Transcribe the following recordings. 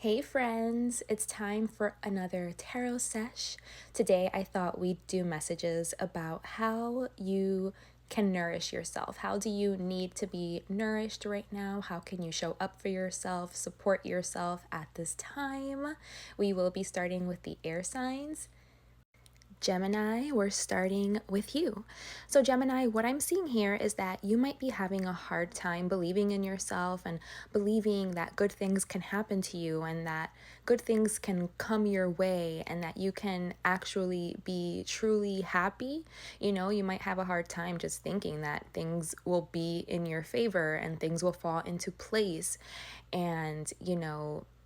Hey friends, it's time for another tarot sesh. Today I thought we'd do messages about how you can nourish yourself. How do you need to be nourished right now? How can you show up for yourself, support yourself at this time? We will be starting with the air signs. Gemini, we're starting with you. So, Gemini, what I'm seeing here is that you might be having a hard time believing in yourself and believing that good things can happen to you and that good things can come your way and that you can actually be truly happy. You might have a hard time just thinking that things will be in your favor and things will fall into place. And,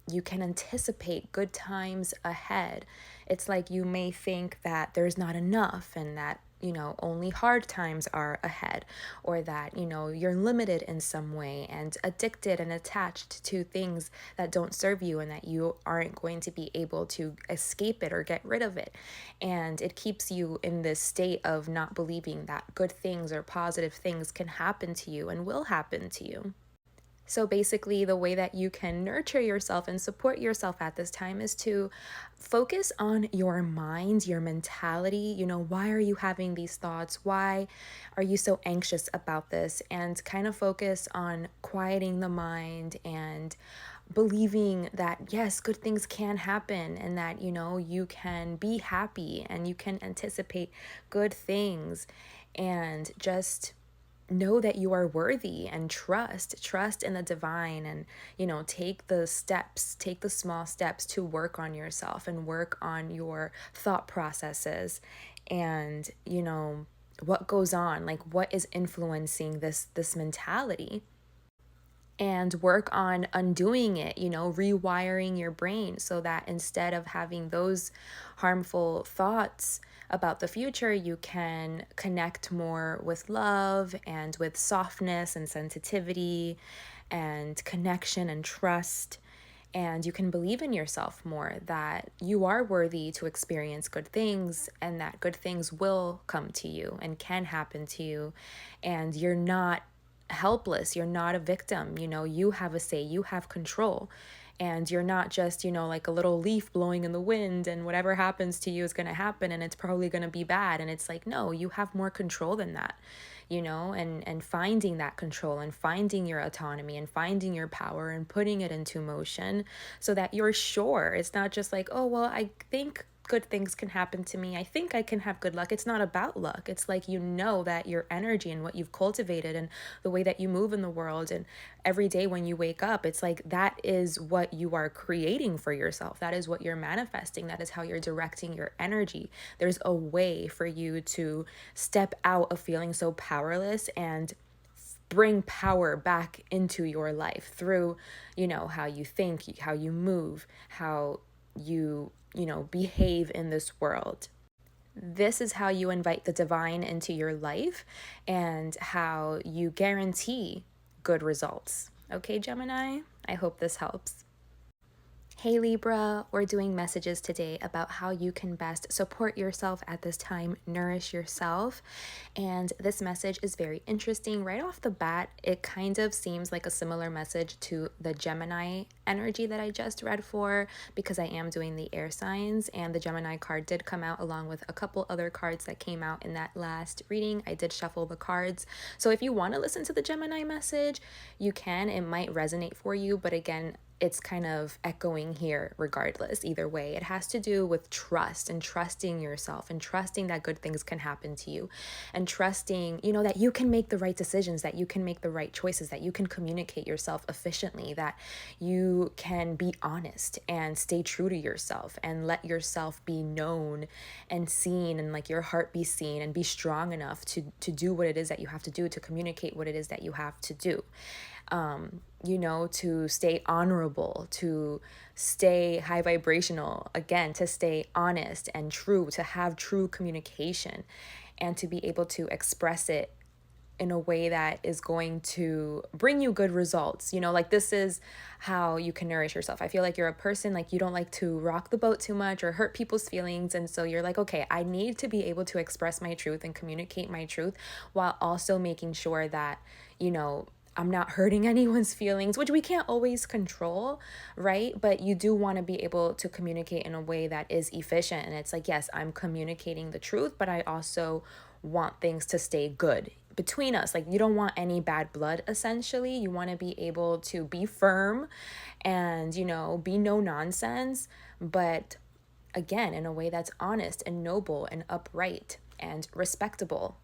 you can anticipate good times ahead. It's like you may think that there's not enough and that only hard times are ahead, or that you're limited in some way and addicted and attached to things that don't serve you and that you aren't going to be able to escape it or get rid of it. And it keeps you in this state of not believing that good things or positive things can happen to you and will happen to you. So basically, the way that you can nurture yourself and support yourself at this time is to focus on your mind, your mentality. Why are you having these thoughts? Why are you so anxious about this? And kind of focus on quieting the mind and believing that, yes, good things can happen and that, you can be happy and you can anticipate good things, and just know that you are worthy and trust in the divine, and take the small steps to work on yourself and work on your thought processes, and what goes on, like what is influencing this mentality, and work on undoing it, rewiring your brain so that instead of having those harmful thoughts about the future, you can connect more with love and with softness and sensitivity and connection and trust. And you can believe in yourself more, that you are worthy to experience good things and that good things will come to you and can happen to you. And you're not helpless. You're not a victim. You have a say, you have control. And you're not just, like a little leaf blowing in the wind and whatever happens to you is going to happen and it's probably going to be bad. And it's like, no, you have more control than that, and finding that control and finding your autonomy and finding your power and putting it into motion so that you're sure. It's not just like, oh, well, I think good things can happen to me. I think I can have good luck. It's not about luck. It's like that your energy and what you've cultivated and the way that you move in the world and every day when you wake up, it's like that is what you are creating for yourself. That is what you're manifesting. That is how you're directing your energy. There's a way for you to step out of feeling so powerless and bring power back into your life through, how you think, how you move, how you behave in this world. This is how you invite the divine into your life and how you guarantee good results. Okay, Gemini? I hope this helps. Hey Libra, we're doing messages today about how you can best support yourself at this time, nourish yourself. And this message is very interesting. Right off the bat, it kind of seems like a similar message to the Gemini energy that I just read for, because I am doing the air signs, and the Gemini card did come out along with a couple other cards that came out in that last reading. I did shuffle the cards. So if you want to listen to the Gemini message, you can. It might resonate for you, but again, it's kind of echoing here regardless. Either way, it has to do with trust and trusting yourself and trusting that good things can happen to you and trusting, that you can make the right decisions, that you can make the right choices, that you can communicate yourself efficiently, that you can be honest and stay true to yourself and let yourself be known and seen, and like your heart be seen, and be strong enough to do what it is that you have to do, to communicate what it is that you have to do. To stay honorable, to stay high vibrational, again, to stay honest and true, to have true communication, and to be able to express it in a way that is going to bring you good results. Like this is how you can nourish yourself. I feel like you're a person, like you don't like to rock the boat too much or hurt people's feelings. And so you're like, okay, I need to be able to express my truth and communicate my truth while also making sure that, I'm not hurting anyone's feelings, which we can't always control, right? But you do want to be able to communicate in a way that is efficient. And it's like, yes, I'm communicating the truth, but I also want things to stay good between us. Like, you don't want any bad blood, essentially. You want to be able to be firm and, be no nonsense, but again, in a way that's honest and noble and upright and respectable.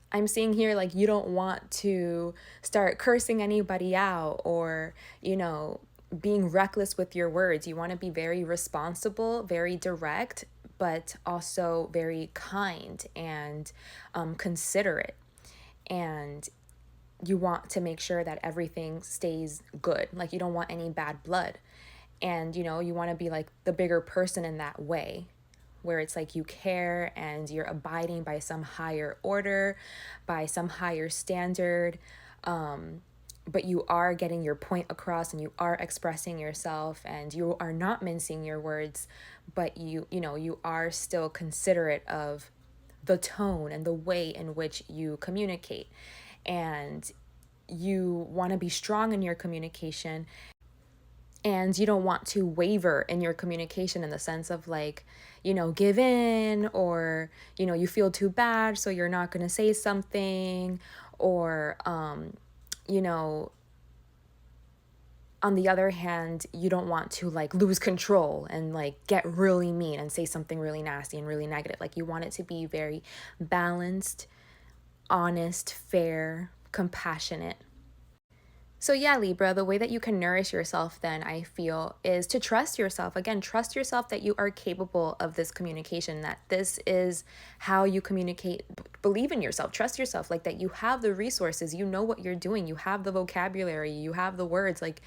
I'm seeing here, like, you don't want to start cursing anybody out or, being reckless with your words. You want to be very responsible, very direct, but also very kind and considerate. And you want to make sure that everything stays good. Like, you don't want any bad blood. And, you want to be like the bigger person in that way, where it's like you care and you're abiding by some higher order, by some higher standard, but you are getting your point across and you are expressing yourself and you are not mincing your words, but you are still considerate of the tone and the way in which you communicate. And you want to be strong in your communication, and you don't want to waver in your communication in the sense of like, give in, or, you feel too bad, so you're not going to say something, or, you know, on the other hand, you don't want to like lose control and like get really mean and say something really nasty and really negative. Like, you want it to be very balanced, honest, fair, compassionate. So yeah, Libra, the way that you can nourish yourself then, I feel, is to trust yourself. Again, trust yourself that you are capable of this communication, that this is how you communicate. Believe in yourself, trust yourself, like that you have the resources, you know what you're doing, you have the vocabulary, you have the words, like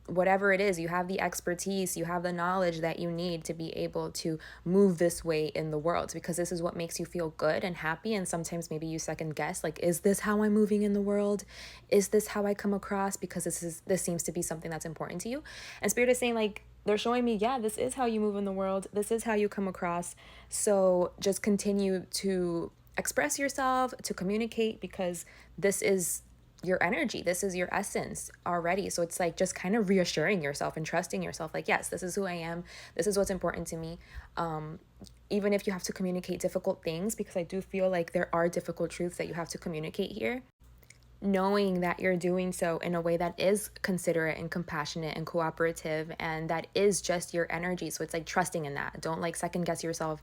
whatever it is, you have the expertise, you have the knowledge that you need to be able to move this way in the world, because this is what makes you feel good and happy. And sometimes maybe you second guess, like, is this how I'm moving in the world? Is this how I come across? Because this seems to be something that's important to you. And Spirit is saying, like, they're showing me, yeah, this is how you move in the world. This is how you come across. So just continue to express yourself, to communicate, because this is your energy, this is your essence already. So it's like just kind of reassuring yourself and trusting yourself, like, yes, this is who I am, this is what's important to me. Even if you have to communicate difficult things, because I do feel like there are difficult truths that you have to communicate here, knowing that you're doing so in a way that is considerate and compassionate and cooperative, and that is just your energy. So it's like trusting in that. Don't like second guess yourself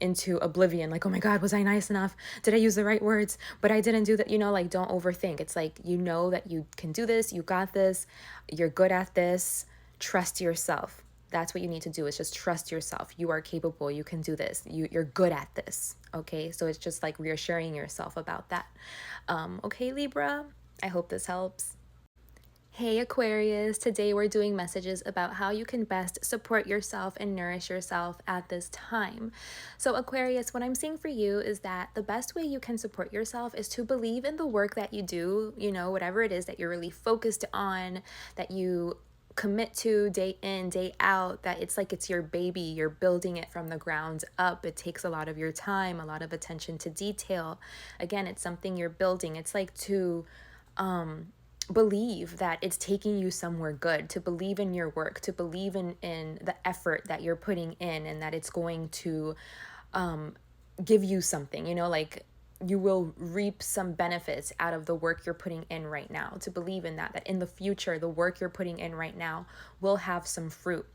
into oblivion, like, oh my God, was I nice enough? Did I use the right words? But I didn't do that. Like, don't overthink. It's like, that you can do this, you got this, you're good at this. Trust yourself. That's what you need to do, is just trust yourself. You are capable. You can do this. You're good at this. Okay, so it's just like reassuring yourself about that. Okay, Libra, I hope this helps. Hey Aquarius, today we're doing messages about how you can best support yourself and nourish yourself at this time. So Aquarius, what I'm seeing for you is that the best way you can support yourself is to believe in the work that you do, whatever it is that you're really focused on, that you commit to day in, day out, that it's like it's your baby, you're building it from the ground up. It takes a lot of your time, a lot of attention to detail. Again, it's something you're building. It's like to believe that it's taking you somewhere good, to believe in your work, to believe in the effort that you're putting in, and that it's going to give you something, like you will reap some benefits out of the work you're putting in right now. To believe in that in the future, the work you're putting in right now will have some fruit.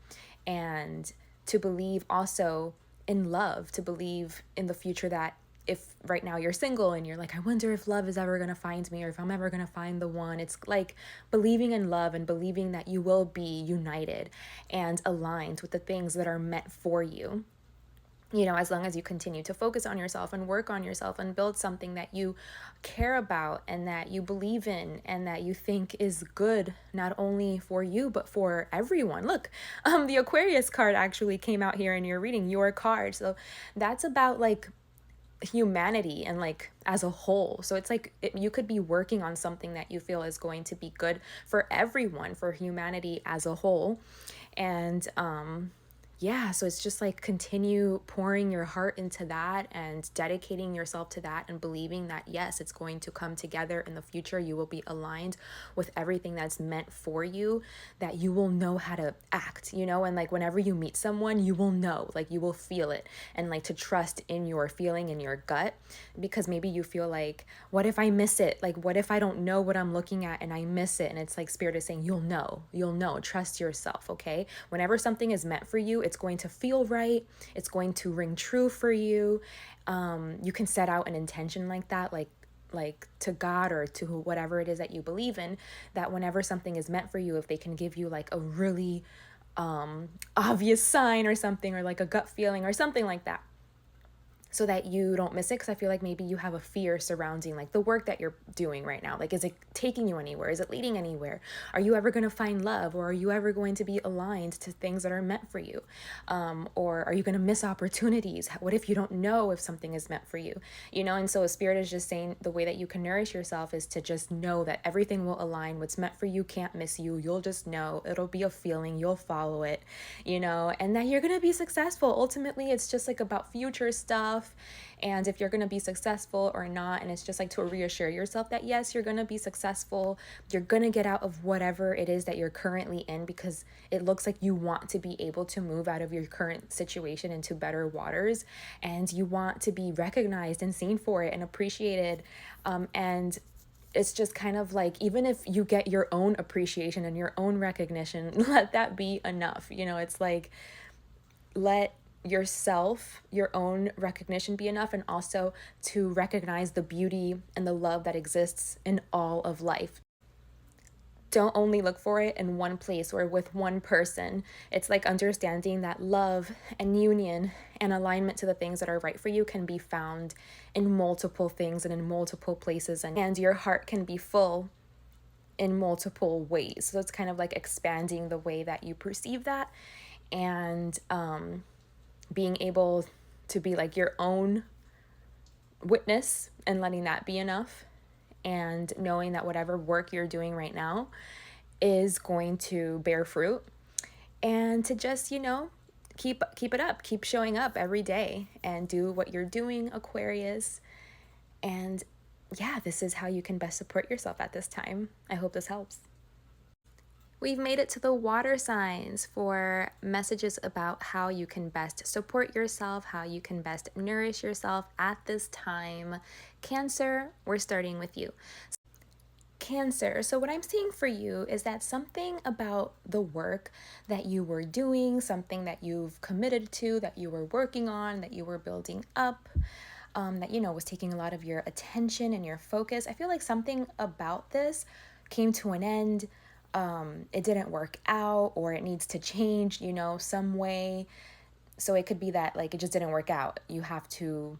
And to believe also in love, to believe in the future, that if right now you're single and you're like, I wonder if love is ever going to find me, or if I'm ever going to find the one. It's like believing in love and believing that you will be united and aligned with the things that are meant for you. As long as you continue to focus on yourself and work on yourself and build something that you care about and that you believe in and that you think is good, not only for you, but for everyone. Look, the Aquarius card actually came out here in your reading, your card. So that's about like humanity and like as a whole. So it's like you could be working on something that you feel is going to be good for everyone, for humanity as a whole. And yeah, so it's just like continue pouring your heart into that and dedicating yourself to that and believing that, yes, it's going to come together in the future. You will be aligned with everything that's meant for you, that you will know how to act, you know, and like whenever you meet someone, you will know, like you will feel it, and like to trust in your feeling in your gut, because maybe you feel like, what if I miss it? Like, what if I don't know what I'm looking at and I miss it? And it's like Spirit is saying, you'll know, trust yourself, okay? Whenever something is meant for you, it's going to feel right. It's going to ring true for you. You can set out an intention like that, like to God or to whatever it is that you believe in, that whenever something is meant for you, if they can give you like a really obvious sign or something, or like a gut feeling or something like that, so that you don't miss it. Because I feel like maybe you have a fear surrounding like the work that you're doing right now. Like, is it taking you anywhere? Is it leading anywhere? Are you ever going to find love, or are you ever going to be aligned to things that are meant for you? Or are you going to miss opportunities? What if you don't know if something is meant for you? You know, and so a Spirit is just saying the way that you can nourish yourself is to just know that everything will align. What's meant for you can't miss you. You'll just know. It'll be a feeling. You'll follow it, you know, and that you're going to be successful. Ultimately, it's just like about future stuff, and if you're going to be successful or not. And it's just like to reassure yourself that yes, you're going to be successful. You're going to get out of whatever it is that you're currently in, because it looks like you want to be able to move out of your current situation into better waters, and you want to be recognized and seen for it and appreciated. And it's just kind of like, even if you get your own appreciation and your own recognition, let that be enough. You know, it's like, let yourself, your own recognition be enough, and also to recognize the beauty and the love that exists in all of life. Don't only look for it in one place or with one person. It's like understanding that love and union and alignment to the things that are right for you can be found in multiple things and in multiple places, and your heart can be full in multiple ways. So it's kind of like expanding the way that you perceive that, and being able to be like your own witness and letting that be enough, and knowing that whatever work you're doing right now is going to bear fruit, and to just, you know, keep it up, keep showing up every day and do what you're doing, Aquarius. And yeah, this is how you can best support yourself at this time. I hope this helps. We've made it to the water signs for messages about how you can best support yourself, how you can best nourish yourself at this time. Cancer, we're starting with you. Cancer, so what I'm seeing for you is that something about the work that you were doing, something that you've committed to, that you were working on, that you were building up, that, you know, was taking a lot of your attention and your focus. I feel like something about this came to an end. It didn't work out, or it needs to change, you know, some way. So it could be that like it just didn't work out. You have to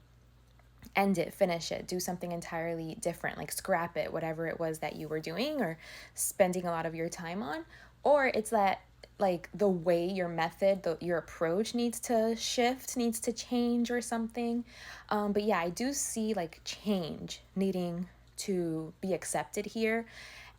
end it, finish it, do something entirely different, like scrap it, whatever it was that you were doing or spending a lot of your time on. Or it's that like the way, your method, your approach needs to shift, needs to change or something. But yeah, I do see like change needing to be accepted here,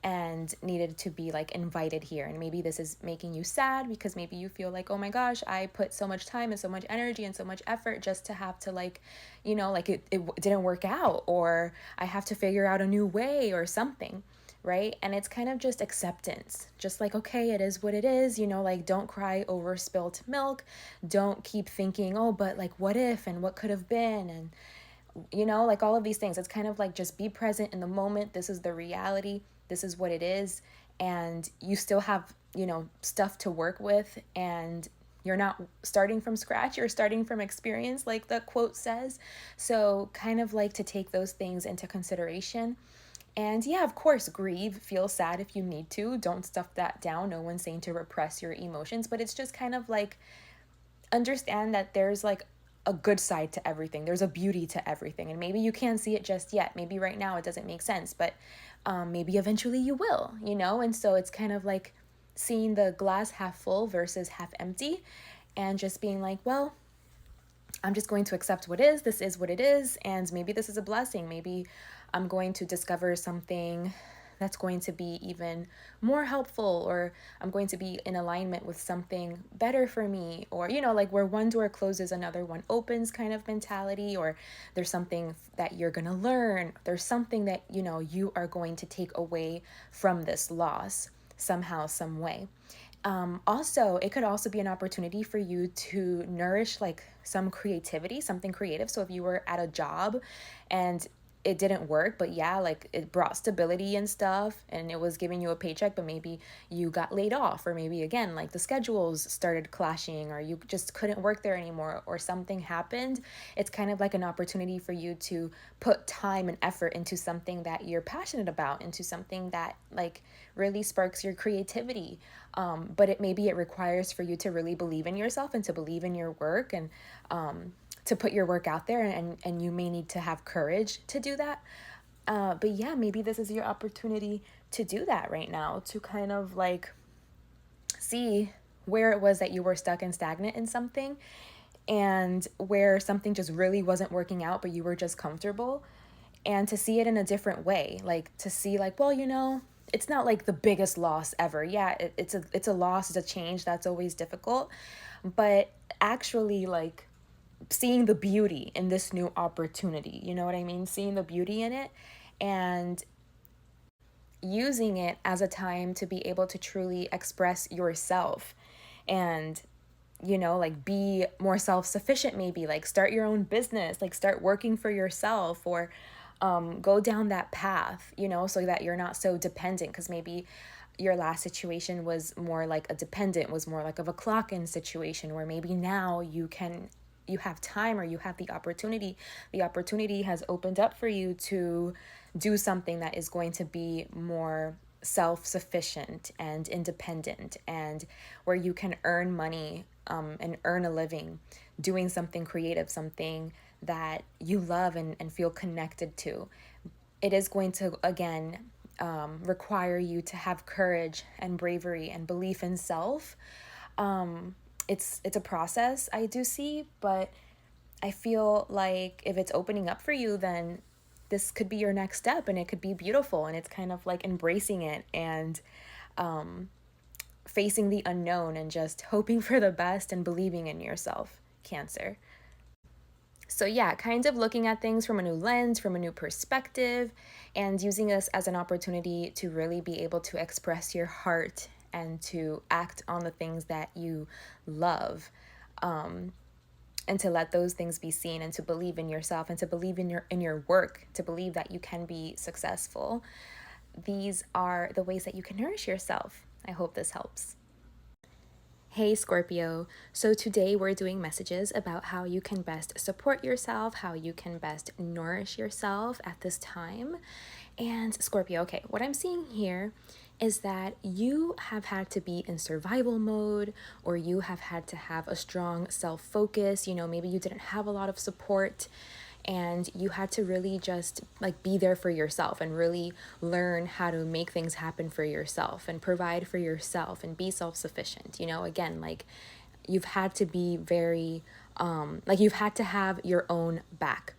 and needed to be like invited here. And maybe this is making you sad, because maybe you feel like, oh my gosh, I put so much time and so much energy and so much effort just to have to like, you know, like it didn't work out, or I have to figure out a new way or something, right? And it's kind of just acceptance, just like, okay, it is what it is, you know, like don't cry over spilt milk. Don't keep thinking, oh, but like what if and what could have been, and you know, like all of these things. It's kind of like just be present in the moment. This is the reality. This is what it is. And you still have, you know, stuff to work with, and you're not starting from scratch, you're starting from experience, like the quote says. So kind of like to take those things into consideration. And yeah, of course, grieve, feel sad if you need to. Don't stuff that down. No one's saying to repress your emotions, but it's just kind of like understand that there's like a good side to everything. There's a beauty to everything. And maybe you can't see it just yet. Maybe right now it doesn't make sense, but maybe eventually you will, you know? And so it's kind of like seeing the glass half full versus half empty, and just being like, well, I'm just going to accept what is. This is what it is. And maybe this is a blessing. Maybe I'm going to discover something that's going to be even more helpful, or I'm going to be in alignment with something better for me, or, you know, like where one door closes, another one opens kind of mentality, or there's something that you're going to learn. There's something that, you know, you are going to take away from this loss somehow, some way. Also, it could also be an opportunity for you to nourish like some creativity, something creative. So if you were at a job and it didn't work, but yeah, like it brought stability and stuff and it was giving you a paycheck, but maybe you got laid off, or maybe again, like the schedules started clashing, or you just couldn't work there anymore, or something happened. It's kind of like an opportunity for you to put time and effort into something that you're passionate about, into something that like really sparks your creativity. But it requires for you to really believe in yourself and to believe in your work, and to put your work out there, and you may need to have courage to do that. But yeah, maybe this is your opportunity to do that right now, to kind of like see where it was that you were stuck and stagnant in something, and where something just really wasn't working out, but you were just comfortable, and to see it in a different way, like to see like, well, you know, it's not like the biggest loss ever. Yeah, it's a loss, it's a change that's always difficult, but actually like seeing the beauty in this new opportunity, you know what I mean? Seeing the beauty in it and using it as a time to be able to truly express yourself, and you know, like be more self-sufficient, maybe like start your own business, like start working for yourself, or go down that path, you know, so that you're not so dependent, because maybe your last situation was more like a dependent, was more like of a clock-in situation, where maybe now you have time, or you have the opportunity has opened up for you to do something that is going to be more self-sufficient and independent, and where you can earn money, and earn a living doing something creative, something that you love and feel connected to. It is going to, again, require you to have courage and bravery and belief in self. It's a process, I do see, but I feel like if it's opening up for you, then this could be your next step, and it could be beautiful, and it's kind of like embracing it, and facing the unknown, and just hoping for the best and believing in yourself, Cancer. So yeah, kind of looking at things from a new lens, from a new perspective, and using this as an opportunity to really be able to express your heart and to act on the things that you love. And to let those things be seen, and to believe in yourself, and to believe in your work, to believe that you can be successful. These are the ways that you can nourish yourself. I hope this helps. Hey Scorpio, so today we're doing messages about how you can best support yourself, how you can best nourish yourself at this time. And Scorpio, okay, what I'm seeing here is that you have had to be in survival mode, or you have had to have a strong self-focus. You know, maybe you didn't have a lot of support, and you had to really just like be there for yourself, and really learn how to make things happen for yourself, and provide for yourself, and be self-sufficient. You know, again, like you've had to be very like you've had to have your own back.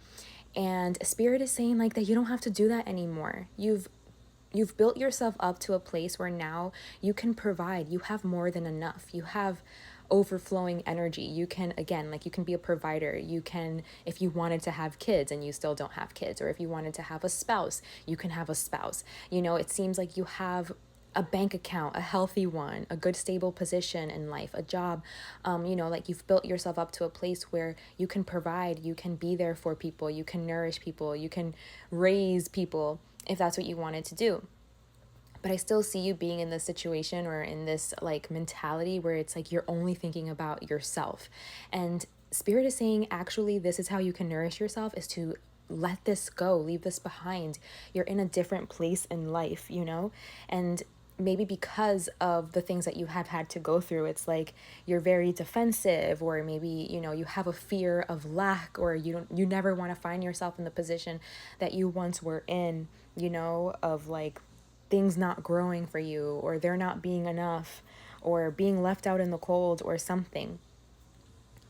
And Spirit is saying like that you don't have to do that anymore. You've built yourself up to a place where now you can provide. You have more than enough. You have overflowing energy. You can, again, like you can be a provider. You can, if you wanted to have kids and you still don't have kids, or if you wanted to have a spouse, you can have a spouse. You know, it seems like you have a bank account, a healthy one, a good stable position in life, a job. You know, like you've built yourself up to a place where you can provide, you can be there for people, you can nourish people, you can raise people, if that's what you wanted to do. But I still see you being in this situation, or in this like mentality where it's like you're only thinking about yourself. And Spirit is saying, actually, this is how you can nourish yourself, is to let this go, leave this behind. You're in a different place in life, you know? And maybe because of the things that you have had to go through, it's like you're very defensive, or maybe, you know, you have a fear of lack, or you never want to find yourself in the position that you once were in, you know, of like things not growing for you, or there not being enough, or being left out in the cold, or something.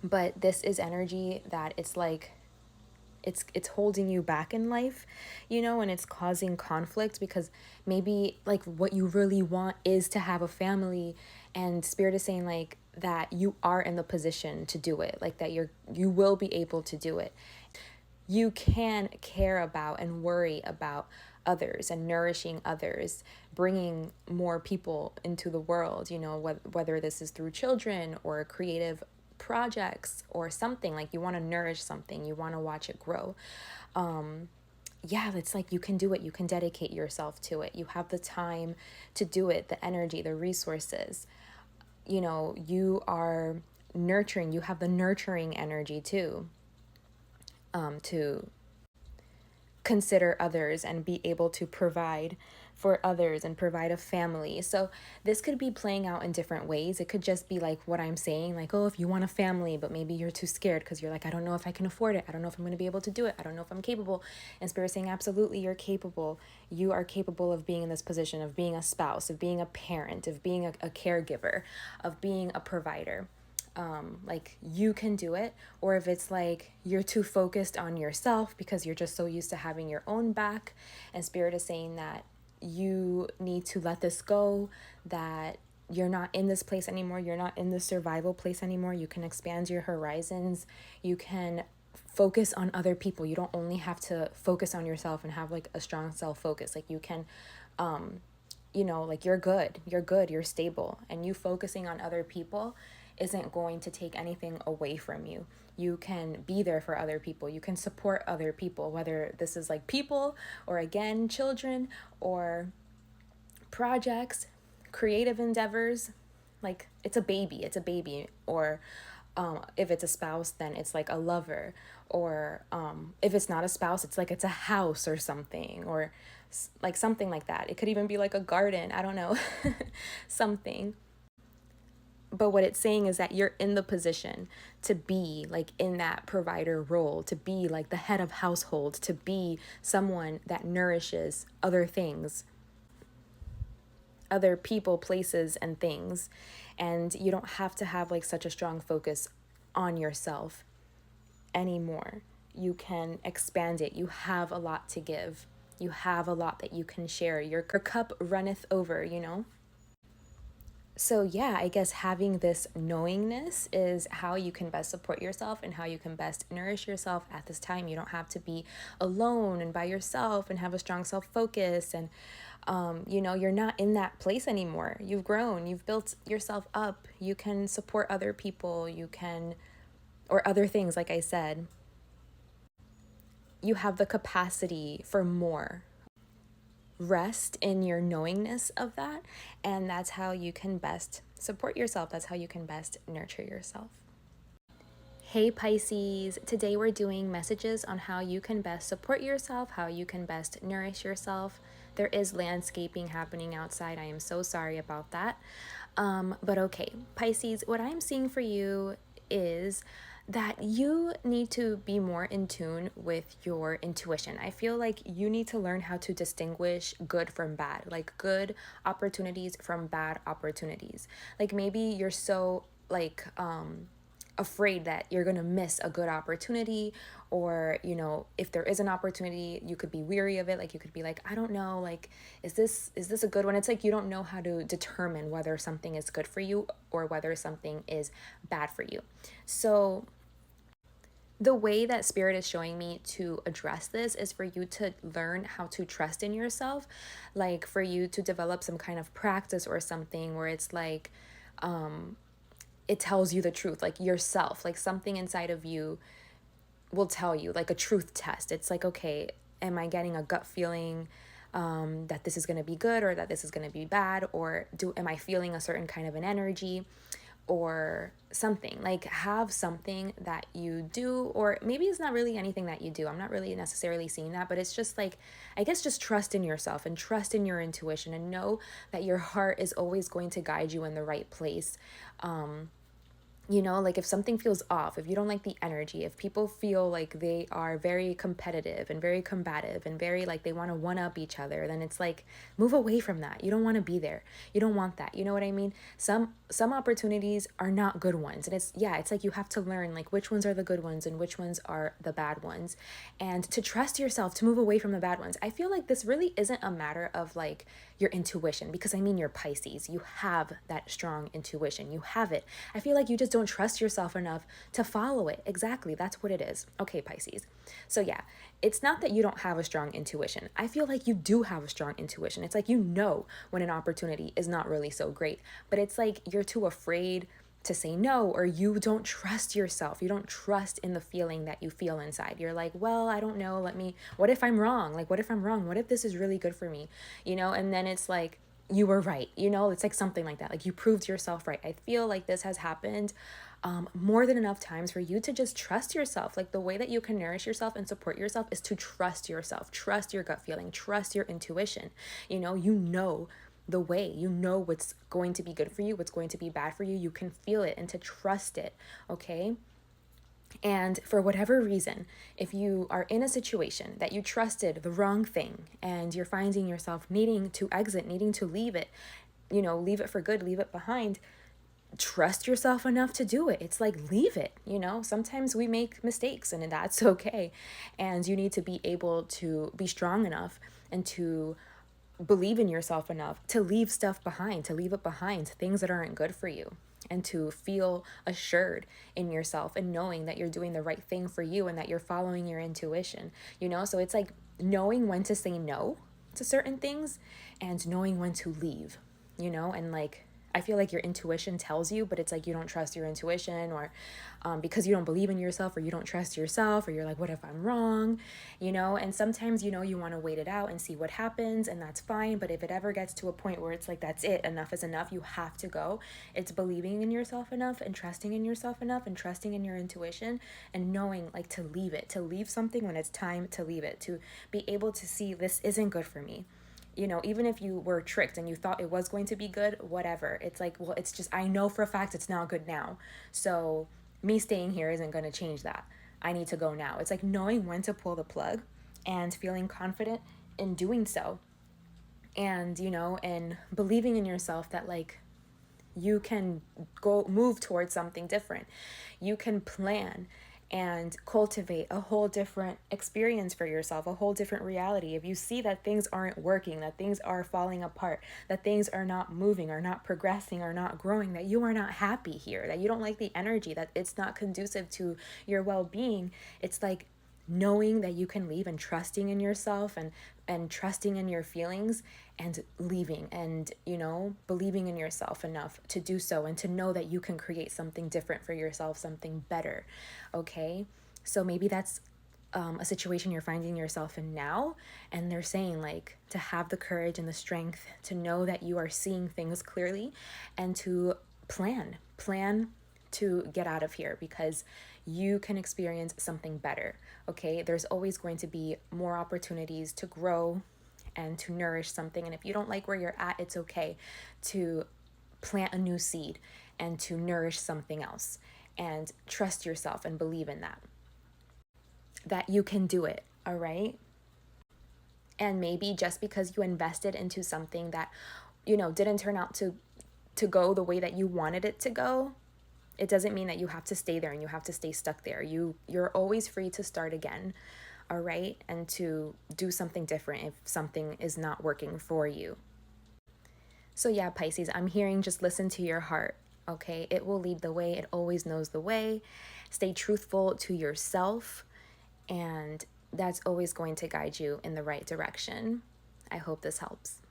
But this is energy that it's like it's holding you back in life, you know, and it's causing conflict because maybe like what you really want is to have a family, and Spirit is saying like that you are in the position to do it, like that you will be able to do it. You can care about and worry about others and nourishing others, bringing more people into the world, you know, whether this is through children or creative projects or something. Like you want to nourish something, you want to watch it grow. Yeah, it's like you can do it, you can dedicate yourself to it, you have the time to do it, the energy, the resources. You know, you are nurturing, you have the nurturing energy too, to consider others and be able to provide for others and provide a family. So this could be playing out in different ways. It could just be like what I'm saying, like, oh, if you want a family, but maybe you're too scared because you're like, I don't know if I can afford it. I don't know if I'm going to be able to do it. I don't know if I'm capable. And Spirit saying, absolutely, you're capable. You are capable of being in this position, of being a spouse, of being a parent, of being a caregiver, of being a provider. Like you can do it. Or if it's like you're too focused on yourself because you're just so used to having your own back, and Spirit is saying that you need to let this go, that you're not in this place anymore, you're not in the survival place anymore, you can expand your horizons, you can focus on other people, you don't only have to focus on yourself and have like a strong self-focus. Like you can you know, like you're good, you're stable, and you focusing on other people isn't going to take anything away from you. You can be there for other people, you can support other people, whether this is like people or again children or projects, creative endeavors. Like it's a baby. Or if it's a spouse, then it's like a lover. Or if it's not a spouse, it's like it's a house or something, or like something like that. It could even be like a garden, I don't know. Something. But what it's saying is that you're in the position to be like in that provider role, to be like the head of household, to be someone that nourishes other things, other people, places, and things. And you don't have to have like such a strong focus on yourself anymore. You can expand it. You have a lot to give. You have a lot that you can share. Your cup runneth over, you know? So yeah, I guess having this knowingness is how you can best support yourself and how you can best nourish yourself at this time. You don't have to be alone and by yourself and have a strong self-focus. And you know, you're not in that place anymore. You've grown, you've built yourself up. You can support other people, you can, or other things, like I said. You have the capacity for more. Rest in your knowingness of that, and that's how you can best support yourself. That's how you can best nurture yourself. Hey Pisces, today we're doing messages on how you can best support yourself, how you can best nourish yourself. There is landscaping happening outside. I am so sorry about that. But okay, Pisces, what I'm seeing for you is that you need to be more in tune with your intuition. I feel like you need to learn how to distinguish good from bad, like good opportunities from bad opportunities. Like maybe you're so like afraid that you're going to miss a good opportunity, or you know, if there is an opportunity, you could be weary of it. Like you could be like, I don't know, like is this a good one? It's like you don't know how to determine whether something is good for you or whether something is bad for you. So the way that Spirit is showing me to address this is for you to learn how to trust in yourself, like for you to develop some kind of practice or something where it's like it tells you the truth, like yourself, like something inside of you will tell you, like a truth test. It's like, okay, am I getting a gut feeling that this is going to be good or that this is going to be bad, or am I feeling a certain kind of an energy or something? Like have something that you do, or maybe it's not really anything that you do. I'm not really necessarily seeing that, but it's just like, I guess just trust in yourself and trust in your intuition and know that your heart is always going to guide you in the right place. You know, like if something feels off, if you don't like the energy, if people feel like they are very competitive and very combative and very like they want to one up each other, then it's like move away from that. You don't want to be there. You don't want that. You know what I mean? Some opportunities are not good ones. And it's like you have to learn like which ones are the good ones and which ones are the bad ones. And to trust yourself to move away from the bad ones. I feel like this really isn't a matter of like your intuition, because I mean you're Pisces. You have that strong intuition. You have it. I feel like you just don't trust yourself enough to follow it. Exactly. That's what it is. Okay, Pisces. So yeah, it's not that you don't have a strong intuition. I feel like you do have a strong intuition. It's like you know when an opportunity is not really so great, but it's like you're too afraid to say no, or you don't trust yourself. You don't trust in the feeling that you feel inside. You're like, well, I don't know. What if I'm wrong? Like, what if I'm wrong? What if this is really good for me? You know, and then it's like, you were right. You know, it's like something like that. Like you proved yourself right. I feel like this has happened more than enough times for you to just trust yourself. Like the way that you can nourish yourself and support yourself is to trust yourself, trust your gut feeling, trust your intuition. You know the way, you know what's going to be good for you, what's going to be bad for you. You can feel it, and to trust it. Okay. And for whatever reason, if you are in a situation that you trusted the wrong thing and you're finding yourself needing to exit, needing to leave it, you know, leave it for good, leave it behind, trust yourself enough to do it. It's like, leave it. You know, sometimes we make mistakes and that's okay. And you need to be able to be strong enough and to believe in yourself enough to leave stuff behind, to leave it behind, things that aren't good for you, and to feel assured in yourself and knowing that you're doing the right thing for you and that you're following your intuition, you know? So it's like knowing when to say no to certain things and knowing when to leave, you know? And like, I feel like your intuition tells you, but it's like you don't trust your intuition, or because you don't believe in yourself, or you don't trust yourself, or you're like, what if I'm wrong? You know, and sometimes, you know, you want to wait it out and see what happens, and that's fine. But if it ever gets to a point where it's like, that's it, enough is enough, you have to go. It's believing in yourself enough and trusting in yourself enough and trusting in your intuition and knowing like to leave it, to leave something when it's time to leave it, to be able to see this isn't good for me. You know, even if you were tricked and you thought it was going to be good, whatever. It's like, well, it's just, I know for a fact it's not good now. So me staying here isn't going to change that. I need to go now. It's like knowing when to pull the plug and feeling confident in doing so. And, you know, and believing in yourself that like you can go move towards something different. You can plan and cultivate a whole different experience for yourself, a whole different reality. If you see that things aren't working, that things are falling apart, that things are not moving, are not progressing, are not growing, that you are not happy here, that you don't like the energy, that it's not conducive to your well-being, it's like knowing that you can leave and trusting in yourself and trusting in your feelings and leaving, and, you know, believing in yourself enough to do so and to know that you can create something different for yourself, something better. Okay. So maybe that's a situation you're finding yourself in now, and they're saying like to have the courage and the strength to know that you are seeing things clearly and to plan to get out of here, because you can experience something better. Okay, there's always going to be more opportunities to grow and to nourish something, and if you don't like where you're at, it's okay to plant a new seed and to nourish something else, and trust yourself and believe in that you can do it. All right. And maybe just because you invested into something that, you know, didn't turn out to go the way that you wanted it to go, it doesn't mean that you have to stay there and you have to stay stuck there. You're always free to start again. All right. And to do something different if something is not working for you. So yeah, Pisces, I'm hearing just listen to your heart. Okay, it will lead the way. It always knows the way. Stay truthful to yourself, and that's always going to guide you in the right direction. I hope this helps.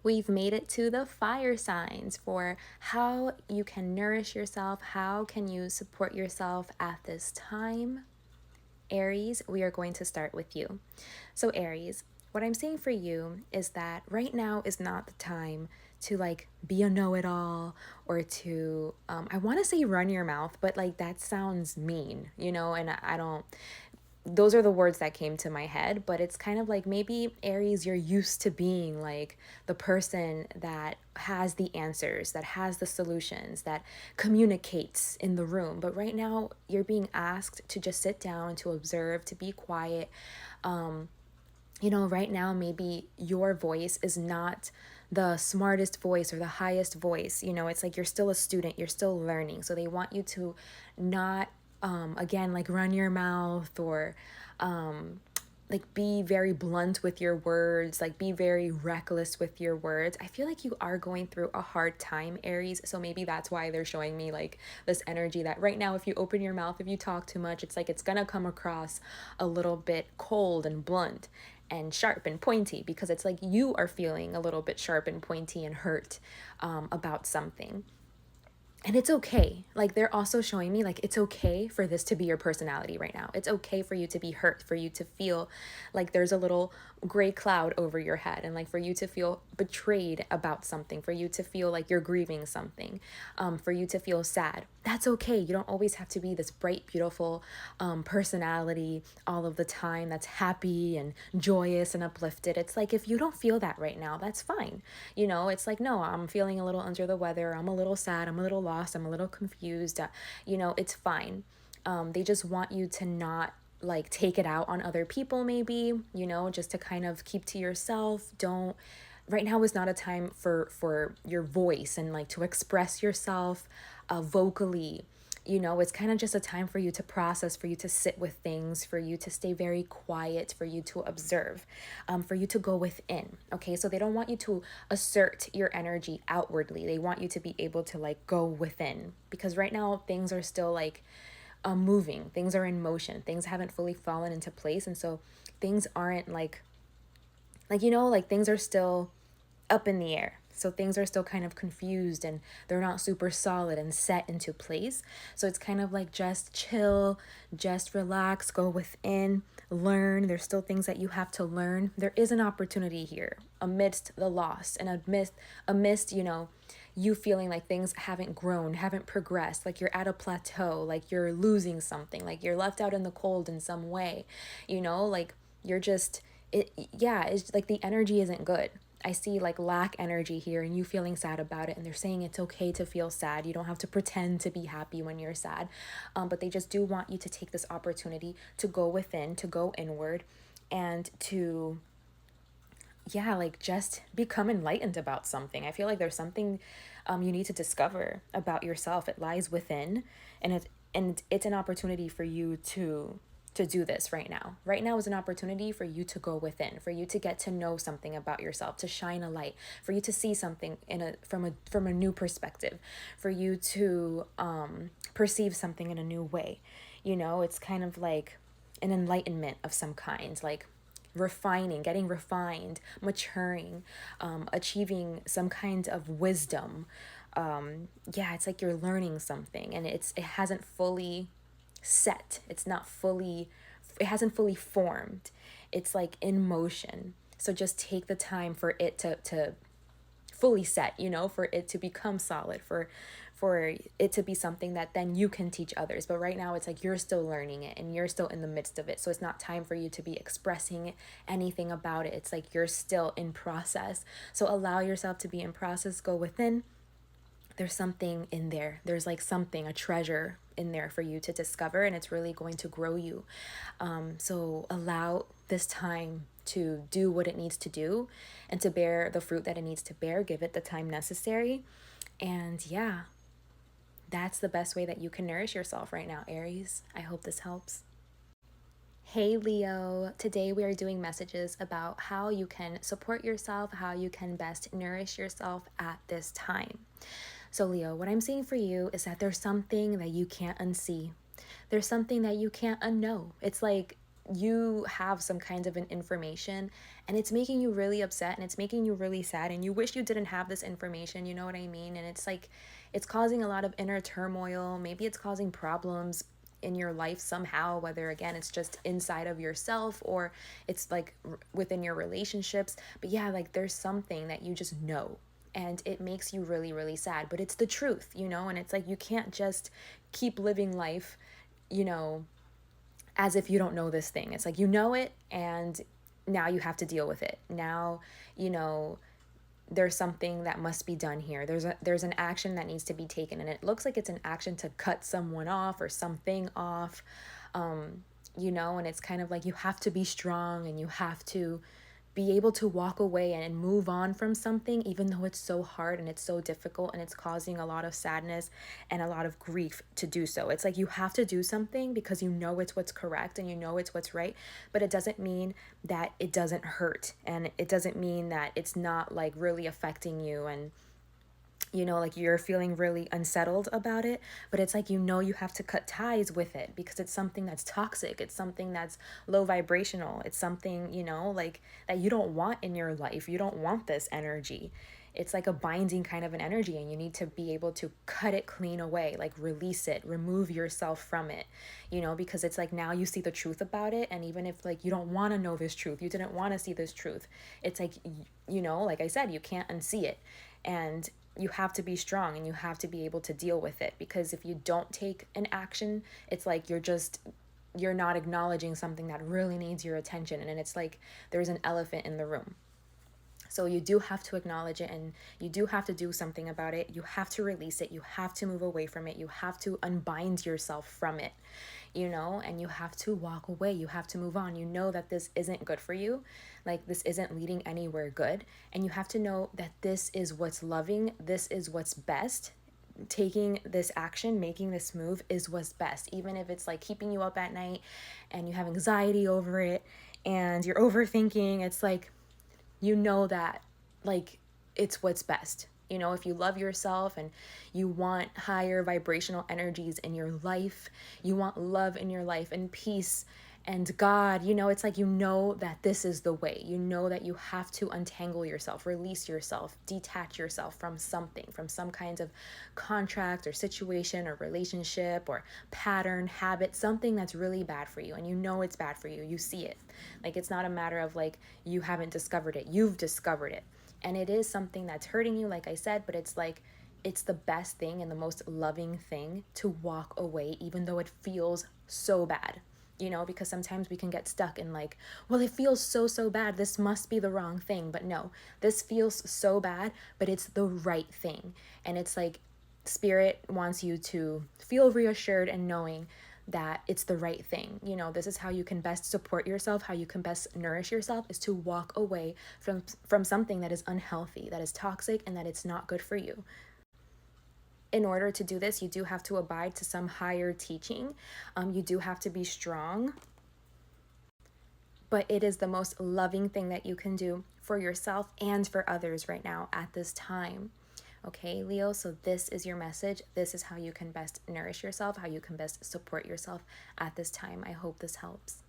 We've made it to the fire signs for how you can nourish yourself, how can you support yourself at this time. Aries, we are going to start with you. So Aries, what I'm saying for you is that right now is not the time to like be a know-it-all, or to I want to say run your mouth, but like that sounds mean, you know, and I don't, those are the words that came to my head, but it's kind of like maybe Aries, you're used to being like the person that has the answers, that has the solutions, that communicates in the room. But right now, you're being asked to just sit down, to observe, to be quiet. Right now, maybe your voice is not the smartest voice or the highest voice. It's like you're still a student, you're still learning. So they want you to not, again, like run your mouth or like be very blunt with your words, like be very reckless with your words. I feel like you are going through a hard time, Aries. So maybe that's why they're showing me like this energy that right now, if you open your mouth, if you talk too much, it's like it's gonna come across a little bit cold and blunt and sharp and pointy, because it's like you are feeling a little bit sharp and pointy and hurt about something. And it's okay. Like they're also showing me like it's okay for this to be your personality right now. It's okay for you to be hurt, for you to feel like there's a little gray cloud over your head, and like for you to feel betrayed about something, for you to feel like you're grieving something, for you to feel sad. That's okay. You don't always have to be this bright, beautiful personality all of the time that's happy and joyous and uplifted. It's like if you don't feel that right now, that's fine. It's like, no, I'm feeling a little under the weather. I'm a little sad. I'm a little lost. I'm a little confused. It's fine. They just want you to not like take it out on other people, maybe, just to kind of keep to yourself. Don't Right now is not a time for your voice and like to express yourself vocally. It's kind of just a time for you to process, for you to sit with things, for you to stay very quiet, for you to observe, for you to go within. Okay, so they don't want you to assert your energy outwardly. They want you to be able to like go within, because right now things are still like moving, things are in motion, things haven't fully fallen into place. And so things aren't like things are still up in the air. So things are still kind of confused and they're not super solid and set into place. So it's kind of like just chill, just relax, go within, learn. There's still things that you have to learn. There is an opportunity here amidst the loss and amidst you feeling like things haven't grown, haven't progressed, like you're at a plateau, like you're losing something, like you're left out in the cold in some way, like you're just, it's like the energy isn't good. I see like lack energy here and you feeling sad about it. And they're saying it's okay to feel sad. You don't have to pretend to be happy when you're sad. But they just do want you to take this opportunity to go within, to go inward, and to, like just become enlightened about something. I feel like there's something you need to discover about yourself. It lies within, and it's an opportunity for you to do this right now. Right now is an opportunity for you to go within, for you to get to know something about yourself, to shine a light, for you to see something from a new perspective, for you to perceive something in a new way. It's kind of like an enlightenment of some kind, like refining, getting refined, maturing, achieving some kind of wisdom. It's like you're learning something and it hasn't fully set. It hasn't fully formed. It's like in motion. So just take the time for it to fully set, for it to become solid, for it to be something that then you can teach others. But right now it's like you're still learning it and you're still in the midst of it. So it's not time for you to be expressing anything about it. It's like you're still in process. So allow yourself to be in process, go within. There's something in there. There's like a treasure in there for you to discover, and it's really going to grow you. So allow this time to do what it needs to do and to bear the fruit that it needs to bear. Give it the time necessary. And that's the best way that you can nourish yourself right now, Aries. I hope this helps. Hey Leo, today we are doing messages about how you can support yourself, how you can best nourish yourself at this time. So Leo, what I'm seeing for you is that there's something that you can't unsee. There's something that you can't unknow. It's like you have some kind of an information and it's making you really upset and it's making you really sad and you wish you didn't have this information, you know what I mean? And it's like it's causing a lot of inner turmoil. Maybe it's causing problems in your life somehow, whether again it's just inside of yourself or it's like within your relationships. But like there's something that you just know and it makes you really, really sad, but it's the truth, and it's like you can't just keep living life, as if you don't know this thing. It's like you know it, and now you have to deal with it. Now, you know, there's something that must be done here. There's an action that needs to be taken, and it looks like it's an action to cut someone off or something off. You know, and it's kind of like you have to be strong, and you have to be able to walk away and move on from something, even though it's so hard and it's so difficult and it's causing a lot of sadness and a lot of grief to do so. It's like you have to do something because you know it's what's correct and you know it's what's right, but it doesn't mean that it doesn't hurt, and it doesn't mean that it's not like really affecting you, and you know, like you're feeling really unsettled about it, but it's like, you know, you have to cut ties with it because it's something that's toxic. It's something that's low vibrational. It's something, you know, like that you don't want in your life. You don't want this energy. It's like a binding kind of an energy, and you need to be able to cut it clean away, like release it, remove yourself from it, you know, because it's like now you see the truth about it. And even if like you don't want to know this truth, you didn't want to see this truth, it's like, you know, like I said, you can't unsee it. And you have to be strong, and you have to be able to deal with it, because if you don't take an action, it's like you're not acknowledging something that really needs your attention, and it's like there's an elephant in the room. So you do have to acknowledge it, and you do have to do something about it. You have to release it. You have to move away from it. You have to unbind yourself from it, you know, and you have to walk away. You have to move on. You know that this isn't good for you. Like, this isn't leading anywhere good. And you have to know that this is what's loving. This is what's best. Taking this action, making this move is what's best, even if it's like keeping you up at night and you have anxiety over it and you're overthinking. It's like, you know that like it's what's best. You know, if you love yourself and you want higher vibrational energies in your life, you want love in your life and peace and God, you know, it's like, you know that this is the way. You know that you have to untangle yourself, release yourself, detach yourself from something, from some kinds of contract or situation or relationship or pattern, habit, something that's really bad for you. And you know it's bad for you. You see it. Like, it's not a matter of like you haven't discovered it. You've discovered it. And it is something that's hurting you, like I said, but it's like, it's the best thing and the most loving thing to walk away, even though it feels so bad. You know, because sometimes we can get stuck in like, well, it feels so bad, this must be the wrong thing. But no, this feels so bad, but it's the right thing. And it's like spirit wants you to feel reassured and knowing that it's the right thing. You know, this is how you can best support yourself, how you can best nourish yourself, is to walk away from something that is unhealthy, that is toxic, and that it's not good for you. In order to do this, you do have to abide to some higher teaching. You do have to be strong. But it is the most loving thing that you can do for yourself and for others right now at this time. Okay, Leo, so this is your message. This is how you can best nourish yourself, how you can best support yourself at this time. I hope this helps.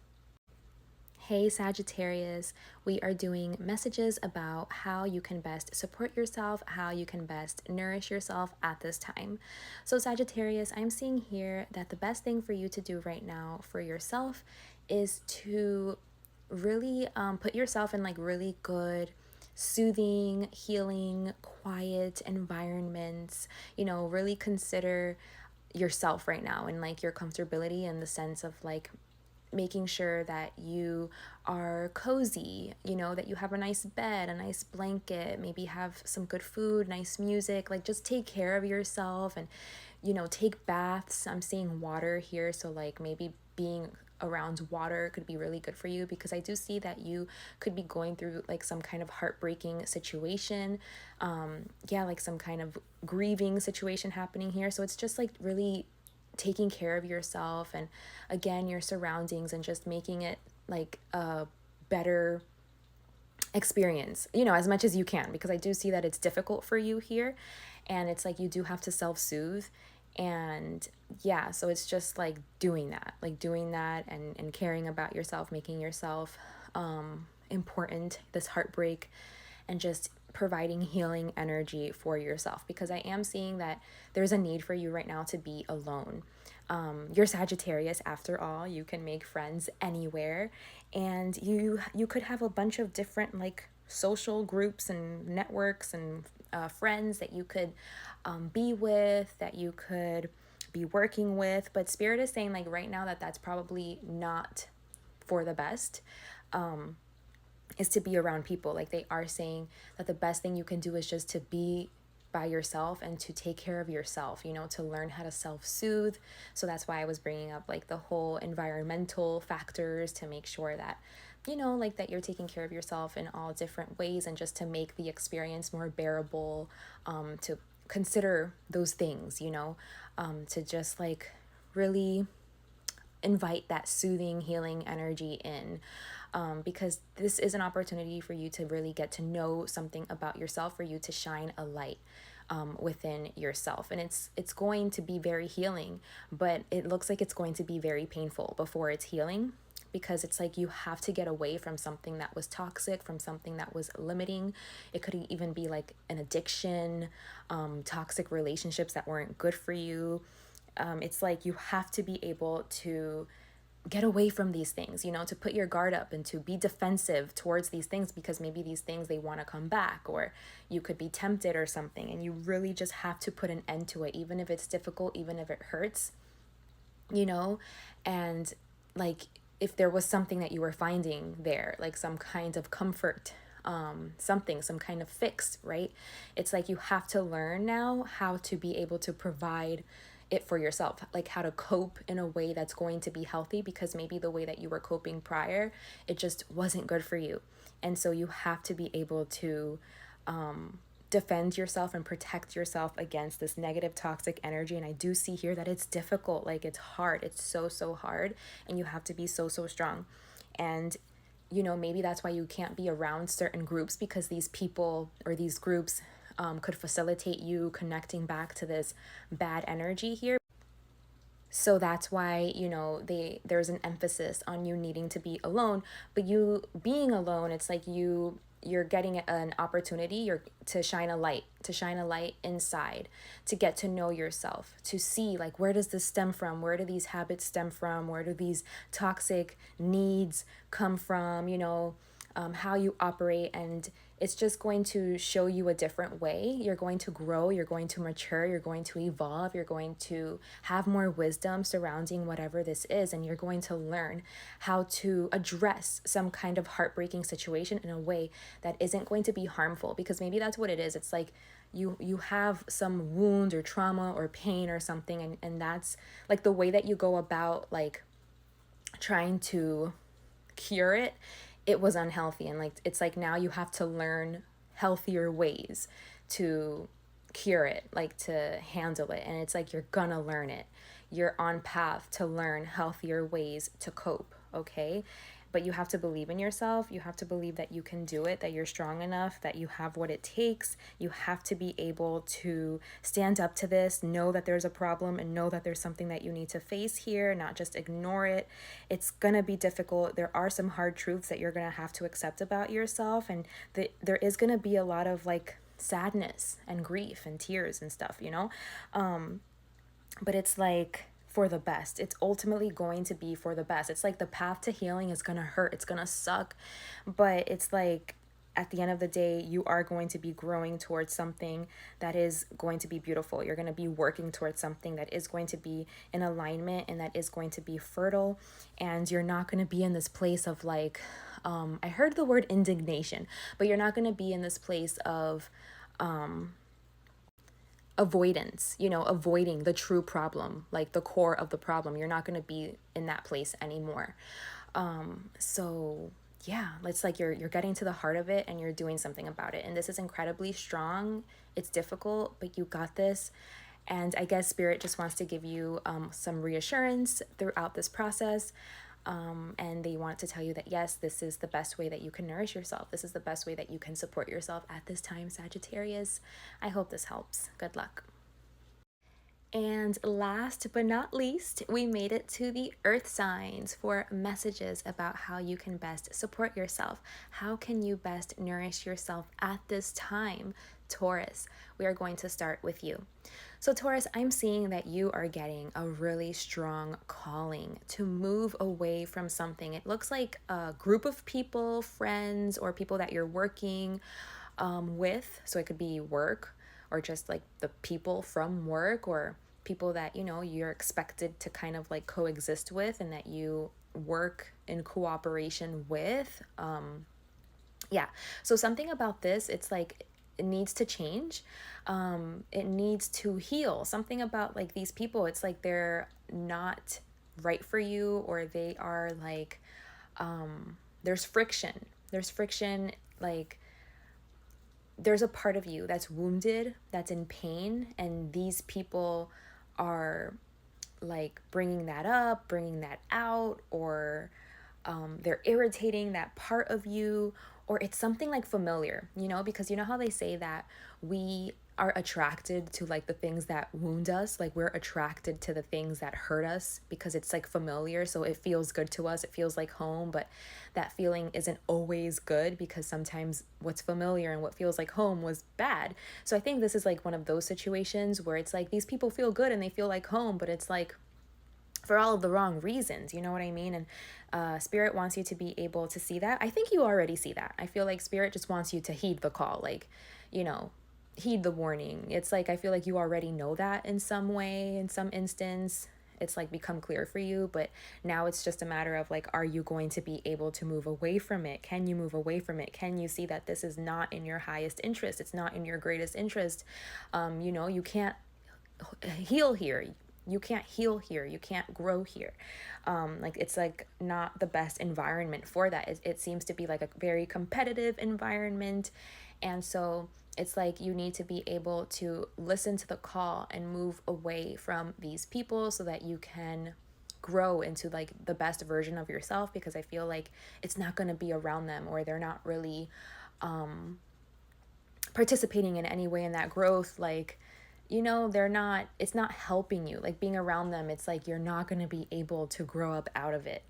Hey Sagittarius, we are doing messages about how you can best support yourself, how you can best nourish yourself at this time. So Sagittarius, I'm seeing here that the best thing for you to do right now for yourself is to really put yourself in like really good, soothing, healing, quiet environments. You know, really consider yourself right now and like your comfortability, in the sense of like making sure that you are cozy, you know, that you have a nice bed, a nice blanket, maybe have some good food, nice music. Like, just take care of yourself, and, you know, take baths. I'm seeing water here, so like maybe being around water could be really good for you, because I do see that you could be going through like some kind of heartbreaking situation, like some kind of grieving situation happening here. So it's just like really taking care of yourself and, again, your surroundings, and just making it like a better experience, you know, as much as you can, because I do see that it's difficult for you here, and it's like you do have to self-soothe. And yeah, so it's just like doing that and caring about yourself, making yourself important, this heartbreak, and just providing healing energy for yourself, because I am seeing that there's a need for you right now to be alone. You're Sagittarius, after all. You can make friends anywhere, and you could have a bunch of different like social groups and networks and friends that you could be with, that you could be working with. But Spirit is saying like right now that that's probably not for the best, is to be around people. Like they are saying that the best thing you can do is just to be by yourself and to take care of yourself, you know, to learn how to self-soothe. So that's why I was bringing up like the whole environmental factors to make sure that, you know, like that you're taking care of yourself in all different ways, and just to make the experience more bearable, to consider those things, you know, to just like really invite that soothing, healing energy in, because this is an opportunity for you to really get to know something about yourself, for you to shine a light within yourself. And it's going to be very healing, but it looks like it's going to be very painful before it's healing, because it's like you have to get away from something that was toxic, from something that was limiting. It could even be like an addiction, toxic relationships that weren't good for you. It's like you have to be able to get away from these things, you know, to put your guard up and to be defensive towards these things, because maybe these things, they want to come back, or you could be tempted or something, and you really just have to put an end to it, even if it's difficult, even if it hurts, you know. And like if there was something that you were finding there, like some kind of comfort, something, some kind of fix, right? It's like you have to learn now how to be able to provide it for yourself, like how to cope in a way that's going to be healthy, because maybe the way that you were coping prior, it just wasn't good for you. And so you have to be able to defend yourself and protect yourself against this negative toxic energy. And I do see here that it's difficult, like it's hard, it's so hard, and you have to be so strong. And you know, maybe that's why you can't be around certain groups, because these people or these groups could facilitate you connecting back to this bad energy here. So that's why, you know, there's an emphasis on you needing to be alone. But you being alone, it's like you're getting an opportunity to shine a light inside, to get to know yourself, to see like, where does this stem from, where do these habits stem from, where do these toxic needs come from, you know, how you operate. And it's just going to show you a different way. You're going to grow, you're going to mature, you're going to evolve, you're going to have more wisdom surrounding whatever this is, and you're going to learn how to address some kind of heartbreaking situation in a way that isn't going to be harmful. Because maybe that's what it is. It's like you have some wound or trauma or pain or something, and that's like the way that you go about like trying to cure it, it was unhealthy. And like it's like now you have to learn healthier ways to cure it, like to handle it. And it's like you're gonna learn it, you're on path to learn healthier ways to cope, okay? But you have to believe in yourself. You have to believe that you can do it, that you're strong enough, that you have what it takes. You have to be able to stand up to this, know that there's a problem, and know that there's something that you need to face here, not just ignore it. It's going to be difficult. There are some hard truths that you're going to have to accept about yourself. And there is going to be a lot of like sadness and grief and tears and stuff, you know? But it's like for the best. It's ultimately going to be for the best. It's like the path to healing is gonna hurt, it's gonna suck, but it's like at the end of the day, you are going to be growing towards something that is going to be beautiful. You're going to be working towards something that is going to be in alignment and that is going to be fertile. And you're not going to be in this place of like, I heard the word indignation, but you're not going to be in this place of avoidance, you know, avoiding the true problem, like the core of the problem. You're not going to be in that place anymore. So yeah, it's like you're getting to the heart of it and you're doing something about it. And this is incredibly strong. It's difficult, but you got this. And I guess Spirit just wants to give you some reassurance throughout this process. And they want to tell you that, yes, this is the best way that you can nourish yourself. This is the best way that you can support yourself at this time, Sagittarius. I hope this helps. Good luck. And last but not least, we made it to the earth signs for messages about how you can best support yourself. How can you best nourish yourself at this time? Taurus, we are going to start with you. So Taurus, I'm seeing that you are getting a really strong calling to move away from something. It looks like a group of people, friends, or people that you're working with. So it could be work or just like the people from work or people that, you know, you're expected to kind of like coexist with and that you work in cooperation with. Yeah. So something about this, it's like it needs to change. It needs to heal. Something about like these people, it's like they're not right for you, or they are like, there's friction. There's friction, like there's a part of you that's wounded, that's in pain, and these people are like bringing that up, bringing that out, or they're irritating that part of you, or it's something like familiar, you know, because you know how they say that we are attracted to like the things that wound us, like we're attracted to the things that hurt us because it's like familiar, so it feels good to us, it feels like home, but that feeling isn't always good because sometimes what's familiar and what feels like home was bad. So I think this is like one of those situations where it's like these people feel good and they feel like home, but it's like for all of the wrong reasons, you know what I mean? And Spirit wants you to be able to see that. I think you already see that. I feel like Spirit just wants you to heed the call, like, you know, heed the warning. It's like I feel like you already know that in some way, in some instance. It's like become clear for you, but now it's just a matter of like, are you going to be able to move away from it? Can you move away from it? Can you see that this is not in your highest interest? It's not in your greatest interest. You know, you can't heal here. You can't heal here. You can't grow here. Like it's like not the best environment for that. It seems to be like a very competitive environment. And so it's like you need to be able to listen to the call and move away from these people so that you can grow into like the best version of yourself, because I feel like it's not going to be around them, or they're not really participating in any way in that growth. Like, you know, it's not helping you, like being around them. It's like you're not going to be able to grow up out of it.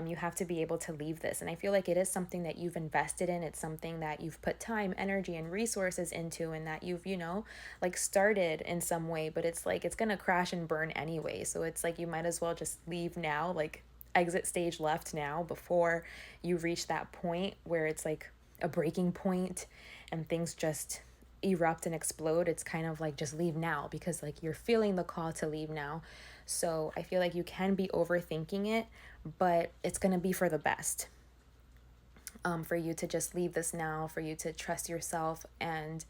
You have to be able to leave this. And I feel like it is something that you've invested in. It's something that you've put time, energy, and resources into, and that you've, you know, like started in some way, but it's like it's going to crash and burn anyway. So it's like you might as well just leave now, like exit stage left now before you reach that point where it's like a breaking point and things just erupt and explode. It's kind of like just leave now, because like you're feeling the call to leave now. So I feel like you can be overthinking it, but it's going to be for the best. For you to just leave this now, for you to trust yourself and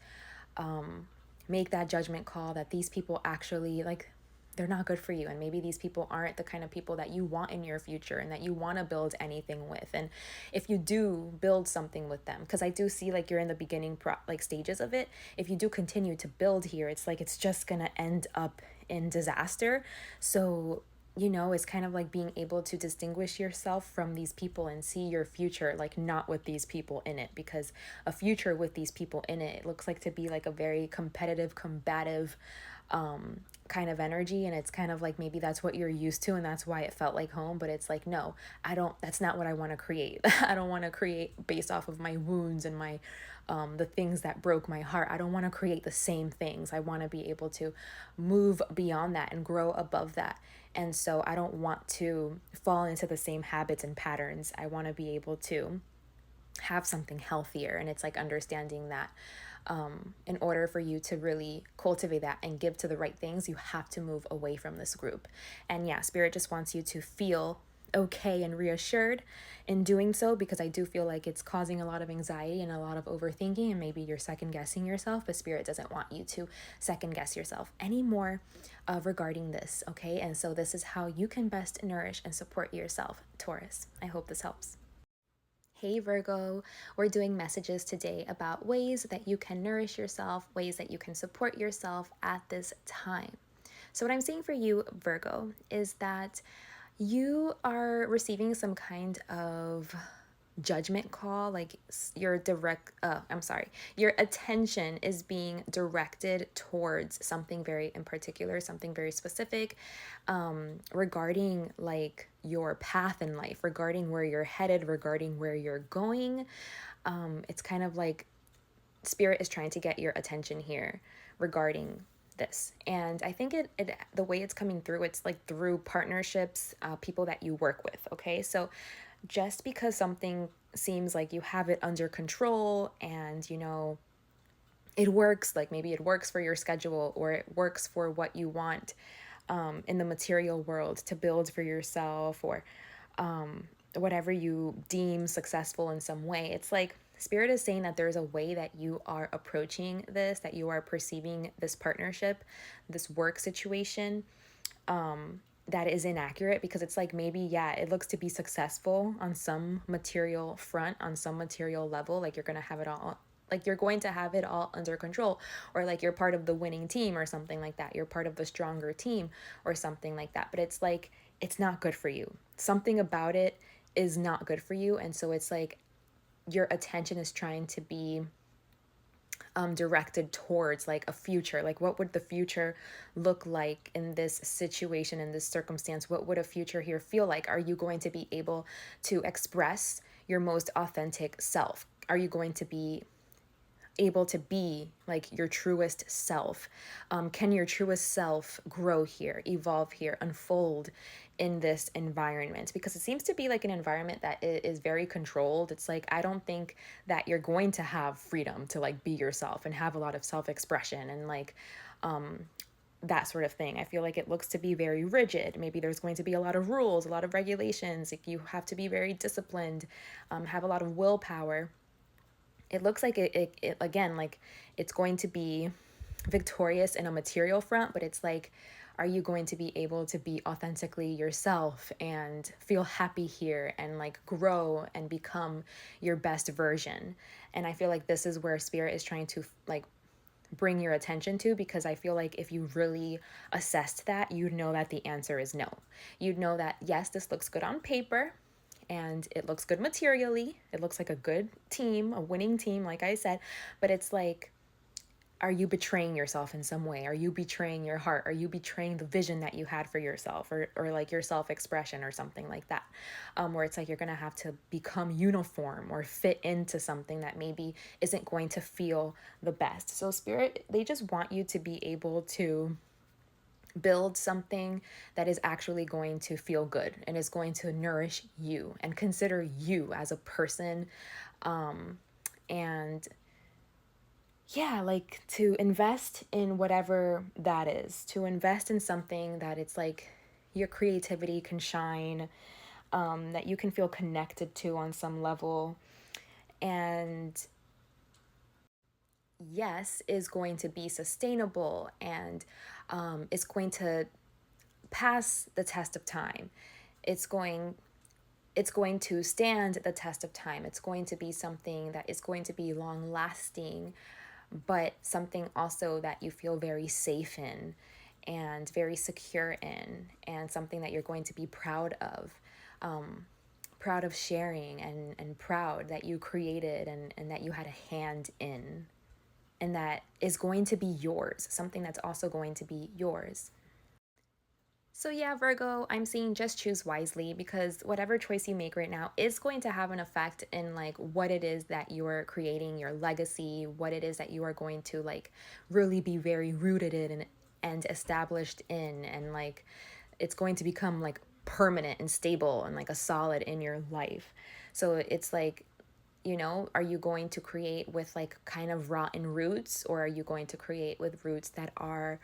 make that judgment call that these people actually, like, they're not good for you, and maybe these people aren't the kind of people that you want in your future and that you want to build anything with. And if you do build something with them, because I do see like you're in the beginning like stages of it, if you do continue to build here, it's like it's just gonna end up in disaster. So, you know, it's kind of like being able to distinguish yourself from these people and see your future like not with these people in it, because a future with these people in it looks like to be like a very competitive, combative kind of energy. And it's kind of like maybe that's what you're used to and that's why it felt like home, but it's like, no, that's not what I want to create. I don't want to create based off of my wounds and my the things that broke my heart. I don't want to create the same things. I want to be able to move beyond that and grow above that. And so I don't want to fall into the same habits and patterns. I want to be able to have something healthier. And it's like understanding that in order for you to really cultivate that and give to the right things, you have to move away from this group. And yeah, Spirit just wants you to feel okay and reassured in doing so, because I do feel like it's causing a lot of anxiety and a lot of overthinking, and maybe you're second guessing yourself, but Spirit doesn't want you to second guess yourself anymore regarding this. Okay, and so this is how you can best nourish and support yourself, Taurus. I hope this helps. Hey Virgo, we're doing messages today about ways that you can nourish yourself, ways that you can support yourself at this time. So what I'm seeing for you, Virgo, is that you are receiving some kind of judgment call, like your attention is being directed towards something very in particular, something very specific, regarding like your path in life, regarding where you're headed, regarding where you're going. It's kind of like Spirit is trying to get your attention here regarding this. And I think it the way it's coming through, it's like through partnerships, people that you work with. Okay, so just because something seems like you have it under control and, you know, it works, like maybe it works for your schedule or it works for what you want, in the material world to build for yourself, or whatever you deem successful in some way. It's like Spirit is saying that there's a way that you are approaching this, that you are perceiving this partnership, this work situation, that is inaccurate, because it's like, maybe, yeah, it looks to be successful on some material front, on some material level, like you're going to have it all, like you're going to have it all under control, or like you're part of the winning team or something like that, you're part of the stronger team or something like that. But it's like, it's not good for you. Something about it is not good for you. And so it's like your attention is trying to be directed towards like a future. Like, what would the future look like in this situation, in this circumstance? What would a future here feel like? Are you going to be able to express your most authentic self? Are you going to be able to be like your truest self? Can your truest self grow here, evolve here, unfold in this environment? Because it seems to be like an environment that is very controlled. It's like, I don't think that you're going to have freedom to like be yourself and have a lot of self-expression and like that sort of thing. I feel like it looks to be very rigid. Maybe there's going to be a lot of rules, a lot of regulations. Like, you have to be very disciplined, have a lot of willpower. It looks like it again, like it's going to be victorious in a material front, but it's like, are you going to be able to be authentically yourself and feel happy here and like grow and become your best version? And I feel like this is where Spirit is trying to like bring your attention to, because I feel like if you really assessed that, you'd know that the answer is no. You'd know that, yes, this looks good on paper, and it looks good materially. It looks like a good team, a winning team, like I said. But it's like, are you betraying yourself in some way? Are you betraying your heart? Are you betraying the vision that you had for yourself, or like your self-expression or something like that? Where it's like you're going to have to become uniform or fit into something that maybe isn't going to feel the best. So Spirit, they just want you to be able to build something that is actually going to feel good and is going to nourish you and consider you as a person. And yeah, like to invest in whatever that is, to invest in something that it's like your creativity can shine, that you can feel connected to on some level. And yes, is going to be sustainable, and it's going to pass the test of time. It's going to stand the test of time. It's going to be something that is going to be long lasting, but something also that you feel very safe in and very secure in, and something that you're going to be proud of. Proud of sharing, and proud that you created, and that you had a hand in, and that is going to be yours, something that's also going to be yours. So yeah, Virgo, I'm seeing just choose wisely, because whatever choice you make right now is going to have an effect in like what it is that you're creating, your legacy, what it is that you are going to like really be very rooted in and established in, and like it's going to become like permanent and stable and like a solid in your life. So it's like, are you going to create with like kind of rotten roots, or are you going to create with roots that are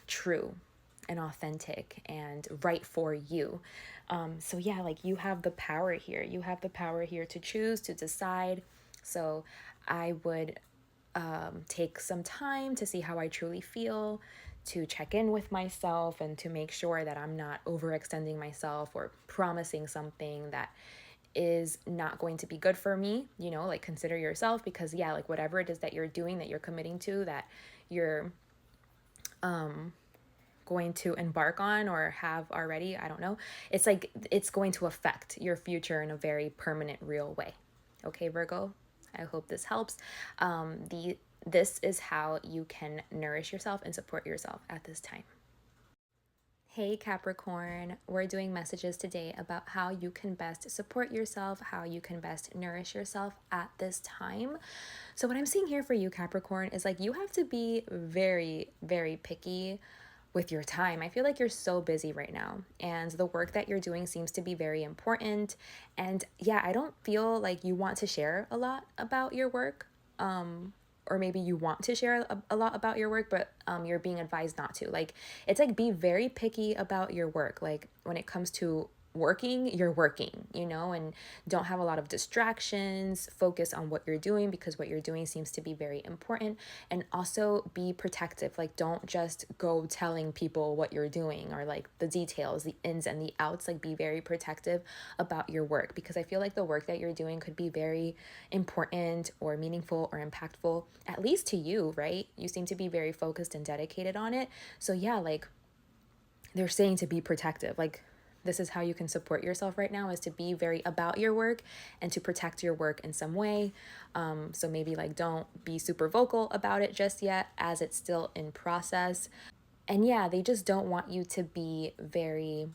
true and authentic and right for you? So yeah, like you have the power here. You have the power here to choose, to decide. So I would take some time to see how I truly feel, to check in with myself, and to make sure that I'm not overextending myself or promising something that is not going to be good for me. Like consider yourself, because yeah, like whatever it is that you're doing, that you're committing to, that you're going to embark on or have already, I don't know, it's like it's going to affect your future in a very permanent, real way. Okay, Virgo, I hope this helps. This is how you can nourish yourself and support yourself at this time. Hey Capricorn, we're doing messages today about how you can best support yourself, how you can best nourish yourself at this time. So what I'm seeing here for you, Capricorn, is like you have to be very, very picky with your time. I feel like you're so busy right now, and the work that you're doing seems to be very important. And yeah, I don't feel like you want to share a lot about your work, or maybe you want to share a lot about your work, but you're being advised not to. Like, it's like, be very picky about your work. Like, when it comes to working, you're working, you know, and don't have a lot of distractions. Focus on what you're doing, because what you're doing seems to be very important. And also be protective. Like, don't just go telling people what you're doing, or like the details, the ins and the outs. Like, be very protective about your work, because I feel like the work that you're doing could be very important or meaningful or impactful, at least to you, right? You seem to be very focused and dedicated on it. So yeah, like, they're saying to be protective. Like, this is how you can support yourself right now, is to be very about your work and to protect your work in some way. So maybe like, don't be super vocal about it just yet, as it's still in process. And yeah, they just don't want you to be very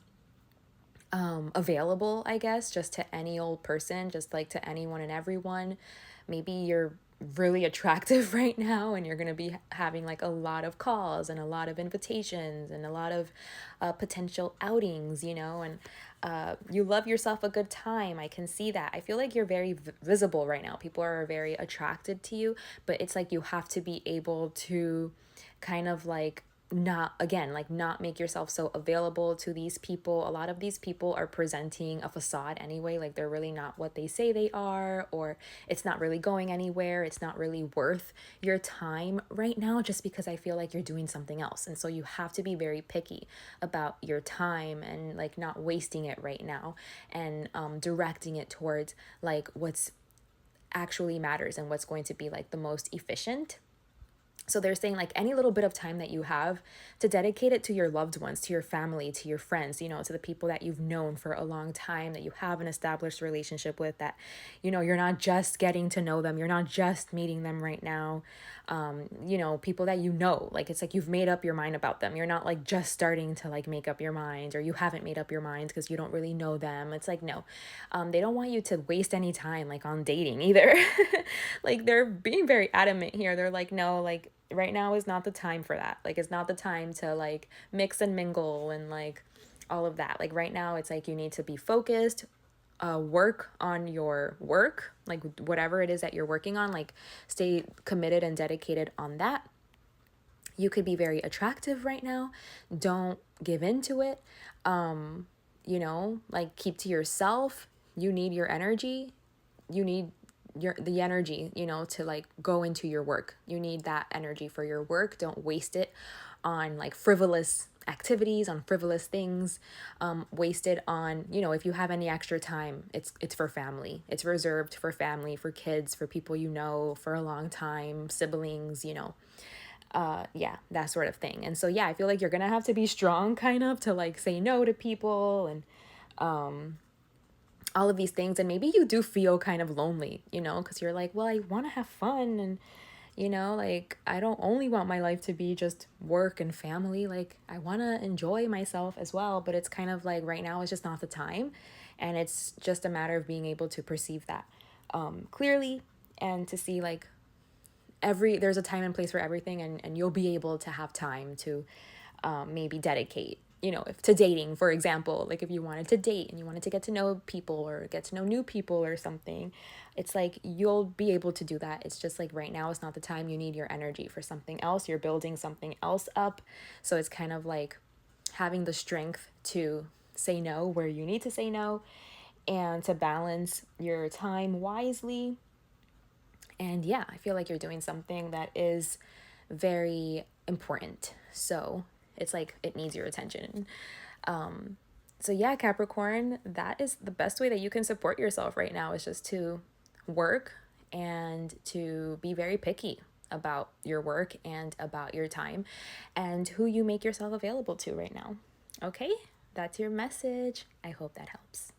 available, I guess, just to any old person, just like to anyone and everyone. Maybe you're really attractive right now, and you're going to be having like a lot of calls and a lot of invitations and a lot of potential outings, you know, and you love yourself a good time. I can see that. I feel like you're very visible right now. People are very attracted to you, but it's like, you have to be able to kind of like, not, again, like, not make yourself so available to these people. A lot of these people are presenting a facade anyway. Like, they're really not what they say they are, or it's not really going anywhere. It's not really worth your time right now, just because I feel like you're doing something else. And so you have to be very picky about your time, and like, not wasting it right now, and directing it towards like what's actually matters and what's going to be like the most efficient. So they're saying like, any little bit of time that you have, to dedicate it to your loved ones, to your family, to your friends, you know, to the people that you've known for a long time, that you have an established relationship with, that, you know, you're not just getting to know them, you're not just meeting them right now. You know, people that you know, like, it's like, you've made up your mind about them. You're not like just starting to like make up your mind, or you haven't made up your mind because you don't really know them. It's like, no, they don't want you to waste any time like on dating either. Like, they're being very adamant here. They're like, no, like, right now is not the time for that. Like, it's not the time to like mix and mingle and like all of that. Like, right now it's like, you need to be focused, work on your work, like whatever it is that you're working on, like, stay committed and dedicated on that. You could be very attractive right now. Don't give into it. You know, like, keep to yourself. You need your energy. You need the energy, you know, to like go into your work. You need that energy for your work. Don't waste it on like frivolous activities, on frivolous things. Waste it on, you know, if you have any extra time, it's for family. It's reserved for family, for kids, for people you know for a long time, siblings, you know. Yeah, that sort of thing. And so yeah, I feel like you're gonna have to be strong, kind of, to like say no to people, and all of these things. And maybe you do feel kind of lonely, you know, because you're like, well, I want to have fun, and, you know, like, I don't only want my life to be just work and family. Like, I want to enjoy myself as well. But it's kind of like, right now is just not the time. And it's just a matter of being able to perceive that clearly, and to see like, there's a time and place for everything, and you'll be able to have time to maybe dedicate, you know, if to dating, for example. Like, if you wanted to date and you wanted to get to know people, or get to know new people or something, it's like, you'll be able to do that. It's just like, right now is not the time. You need your energy for something else. You're building something else up. So it's kind of like having the strength to say no where you need to say no, and to balance your time wisely. And yeah, I feel like you're doing something that is very important. So it's like, it needs your attention. So yeah, Capricorn, that is the best way that you can support yourself right now, is just to work, and to be very picky about your work and about your time, and who you make yourself available to right now. Okay, that's your message. I hope that helps.